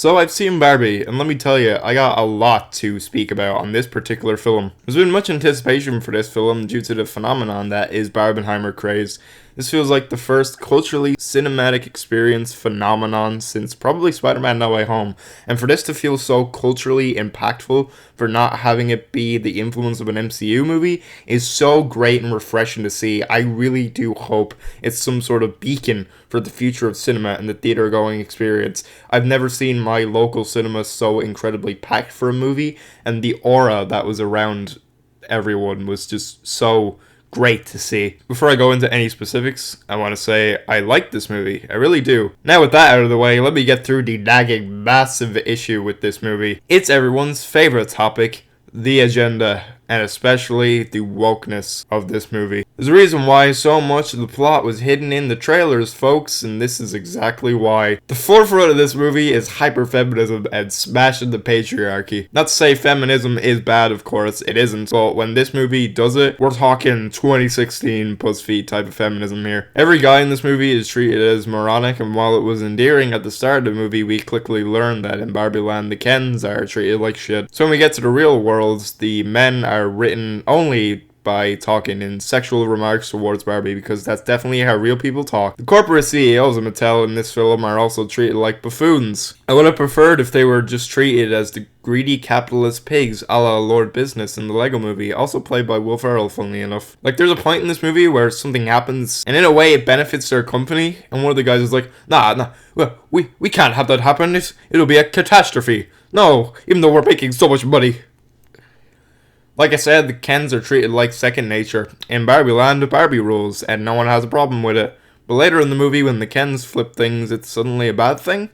So I've seen Barbie, and let me tell you, I got a lot to speak about on this particular film. There's been much anticipation for this film due to the phenomenon that is Barbenheimer craze. This feels like the first culturally cinematic experience phenomenon since probably Spider-Man No Way Home. And for this to feel so culturally impactful, for not having it be the influence of an MCU movie, is so great and refreshing to see. I really do hope it's some sort of beacon for the future of cinema and the theater-going experience. I've never seen my local cinema so incredibly packed for a movie, and the aura that was around everyone was just so great to see. Before I go into any specifics, I want to say I like this movie. I really do. Now with that out of the way, let me get through the nagging massive issue with this movie. It's everyone's favorite topic, the agenda, and especially the wokeness of this movie. There's a reason why so much of the plot was hidden in the trailers, folks, and this is exactly why. The forefront of this movie is hyper-feminism and smashing the patriarchy. Not to say feminism is bad, of course, it isn't, but when this movie does it, we're talking 2016 BuzzFeed type of feminism here. Every guy in this movie is treated as moronic, and while it was endearing at the start of the movie, we quickly learned that in Barbie Land, the Kens are treated like shit. So when we get to the real world, the men are written only by talking in sexual remarks towards Barbie, because that's definitely how real people talk. The corporate CEOs of Mattel in this film are also treated like buffoons. I would have preferred if they were just treated as the greedy capitalist pigs a la Lord Business in the Lego movie, also played by Will Ferrell, funnily enough. Like, there's a point in this movie where something happens, and in a way it benefits their company, and one of the guys is like, nah, well, we can't have that happen, it'll be a catastrophe. No, even though we're making so much money. Like I said, the Kens are treated like second nature. In Barbie Land, Barbie rules, and no one has a problem with it. But later in the movie, when the Kens flip things, it's suddenly a bad thing?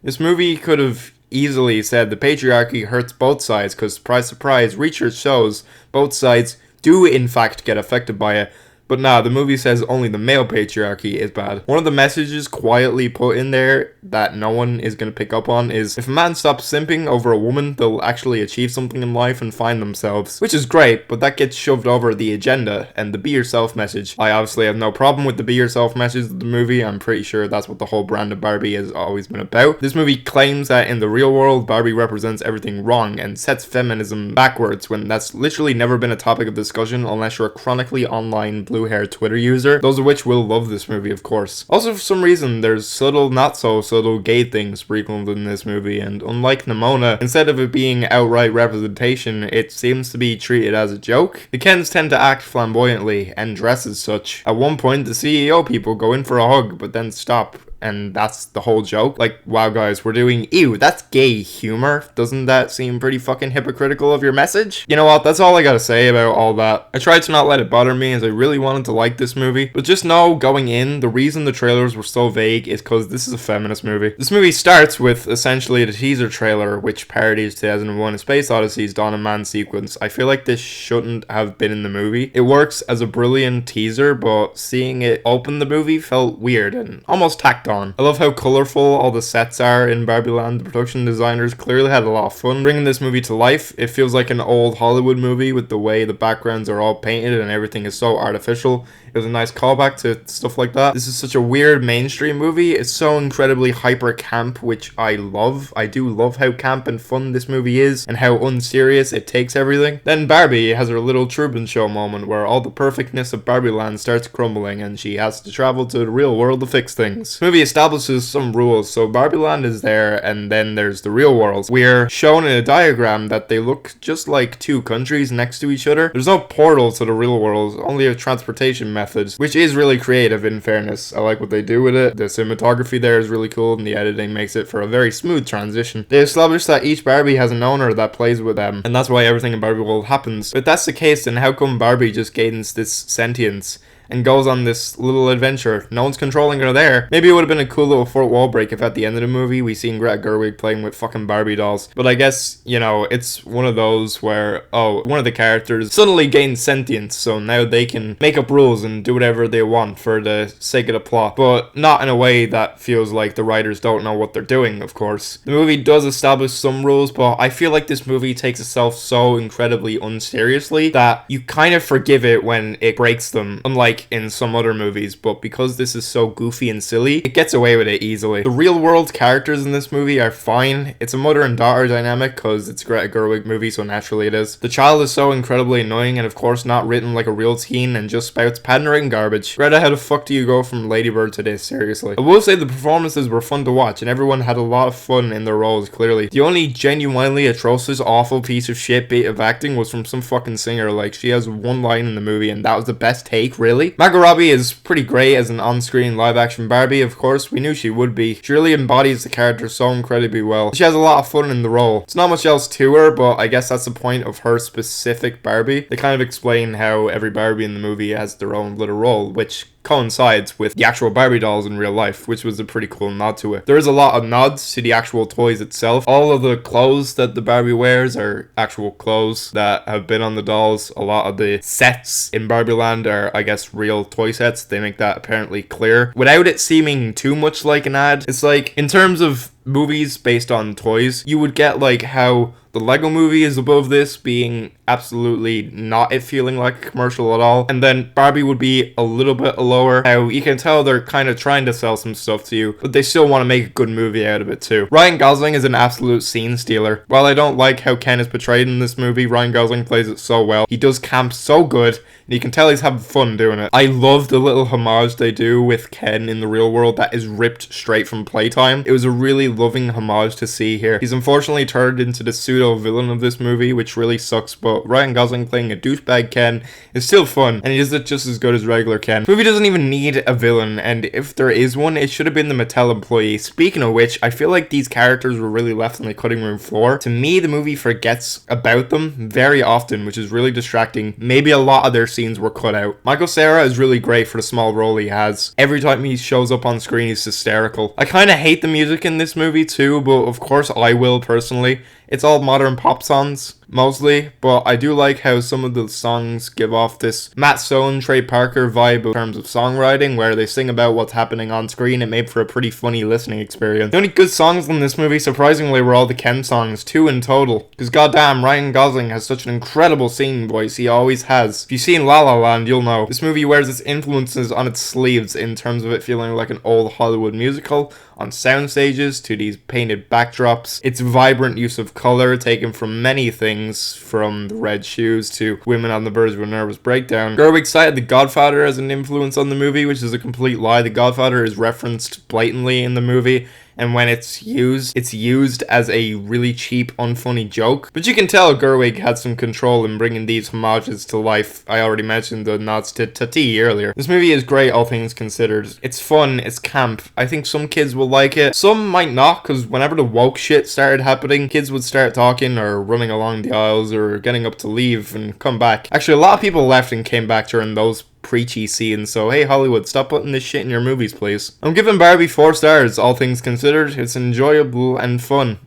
This movie could have easily said the patriarchy hurts both sides, because surprise surprise, research shows both sides do in fact get affected by it. But nah, the movie says only the male patriarchy is bad. One of the messages quietly put in there that no one is going to pick up on is, if a man stops simping over a woman, they'll actually achieve something in life and find themselves. Which is great, but that gets shoved over the agenda and the be yourself message. I obviously have no problem with the be yourself message of the movie. I'm pretty sure that's what the whole brand of Barbie has always been about. This movie claims that in the real world, Barbie represents everything wrong and sets feminism backwards, when that's literally never been a topic of discussion unless you're a chronically online blue-haired Twitter user, those of which will love this movie, of course. Also, for some reason, there's subtle, not so subtle gay things sprinkled in this movie, and unlike Nimona, instead of it being outright representation, it seems to be treated as a joke. The Kens tend to act flamboyantly and dress as such. At one point, the CEO people go in for a hug, but then stop, and that's the whole joke. Like, wow guys, we're doing, ew, that's gay humor. Doesn't that seem pretty fucking hypocritical of your message? You know what, that's all I gotta say about all that. I tried to not let it bother me, as I really wanted to like this movie, but just know, going in, the reason the trailers were so vague is because this is a feminist movie. This movie starts with essentially the teaser trailer, which parodies 2001: A Space Odyssey's Dawn of Man sequence. I feel like this shouldn't have been in the movie. It works as a brilliant teaser, but seeing it open the movie felt weird and almost tacked on. I love how colorful all the sets are in Barbie Land. The production designers clearly had a lot of fun bringing this movie to life. It feels like an old Hollywood movie with the way the backgrounds are all painted and everything is so artificial. It was a nice callback to stuff like that. This is such a weird mainstream movie. It's so incredibly hyper camp, which I love. I do love how camp and fun this movie is and how unserious it takes everything. Then Barbie has her little Truman Show moment where all the perfectness of Barbie Land starts crumbling and she has to travel to the real world to fix things. The movie establishes some rules. So Barbie Land is there, and then there's the real world. We're shown in a diagram that they look just like two countries next to each other. There's no portal to the real world, only a transportation methods, which is really creative in fairness. I like what they do with it. The cinematography there is really cool, and the editing makes it for a very smooth transition. They establish that each Barbie has an owner that plays with them, and that's why everything in Barbie World happens. But if that's the case, then how come Barbie just gains this sentience and goes on this little adventure? No one's controlling her there. Maybe it would have been a cool little fourth wall break if at the end of the movie we seen Greta Gerwig playing with fucking Barbie dolls. But I guess, you know, it's one of those where, oh, one of the characters suddenly gains sentience, so now they can make up rules and do whatever they want for the sake of the plot. But not in a way that feels like the writers don't know what they're doing, of course. The movie does establish some rules, but I feel like this movie takes itself so incredibly unseriously that you kind of forgive it when it breaks them. Unlike like in some other movies, but because this is so goofy and silly, it gets away with it easily. The real world characters in this movie are fine. It's a mother and daughter dynamic because it's a Greta Gerwig movie, so naturally it is. The child is so incredibly annoying and of course not written like a real teen and just spouts pandering garbage. Greta, how the fuck do you go from Ladybird to this, seriously? I will say the performances were fun to watch and everyone had a lot of fun in their roles, clearly. The only genuinely atrocious, awful piece of shit bit of acting was from some fucking singer. Like, she has one line in the movie and that was the best take, really? Margot Robbie is pretty great as an on-screen live-action Barbie, of course. We knew she would be. She really embodies the character so incredibly well. She has a lot of fun in the role. It's not much else to her, but I guess that's the point of her specific Barbie. They kind of explain how every Barbie in the movie has their own little role, which coincides with the actual Barbie dolls in real life, which was a pretty cool nod to it. There is a lot of nods to the actual toys itself. All of the clothes that the Barbie wears are actual clothes that have been on the dolls. A lot of the sets in Barbie Land are, I guess, real toy sets. They make that apparently clear without it seeming too much like an ad. It's like, in terms of movies based on toys, you would get like how the Lego movie is above this, being absolutely not it feeling like a commercial at all, and then Barbie would be a little bit lower. How you can tell they're kind of trying to sell some stuff to you, but they still want to make a good movie out of it too. Ryan Gosling is an absolute scene stealer. While I don't like how Ken is portrayed in this movie, Ryan Gosling plays it so well. He does camp so good, and you can tell he's having fun doing it. I love the little homage they do with Ken in the real world that is ripped straight from Playtime. It was a really loving homage to see here. He's unfortunately turned into the pseudo villain of this movie, which really sucks, but Ryan Gosling playing a douchebag Ken is still fun, and he does it just as good as regular Ken. The movie doesn't even need a villain, and if there is one, it should have been the Mattel employee. Speaking of which, I feel like these characters were really left on the cutting room floor. To me, the movie forgets about them very often, which is really distracting. Maybe a lot of their scenes were cut out. Michael Cera is really great for the small role he has. Every time he shows up on screen, he's hysterical. I kind of hate the music in this movie too, but of course I will personally. It's all modern pop songs, mostly, but I do like how some of the songs give off this Matt Stone, Trey Parker vibe in terms of songwriting, where they sing about what's happening on screen. It made for a pretty funny listening experience. The only good songs in this movie, surprisingly, were all the Ken songs, 2 in total, because goddamn, Ryan Gosling has such an incredible singing voice, he always has. If you've seen La La Land, you'll know. This movie wears its influences on its sleeves in terms of it feeling like an old Hollywood musical, on sound stages to these painted backdrops. Its vibrant use of color taken from many things, from the red shoes to women on the verge of a nervous breakdown. Gerwig cited The Godfather as an influence on the movie, which is a complete lie. The Godfather is referenced blatantly in the movie, and when it's used as a really cheap, unfunny joke. But you can tell Gerwig had some control in bringing these homages to life. I already mentioned the nods to Tati earlier. This movie is great, all things considered. It's fun, it's camp. I think some kids will like it. Some might not, because whenever the woke shit started happening, kids would start talking or running along the aisles or getting up to leave and come back. Actually, a lot of people left and came back during those preachy scenes, so hey Hollywood, stop putting this shit in your movies, please. I'm giving Barbie 4 stars, all things considered. It's enjoyable and fun.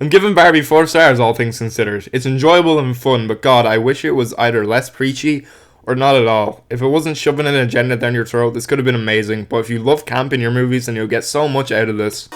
I'm giving Barbie 4 stars, all things considered. It's enjoyable and fun, but god, I wish it was either less preachy or not at all. If it wasn't shoving an agenda down your throat, this could have been amazing, but if you love camp in your movies, then you'll get so much out of this.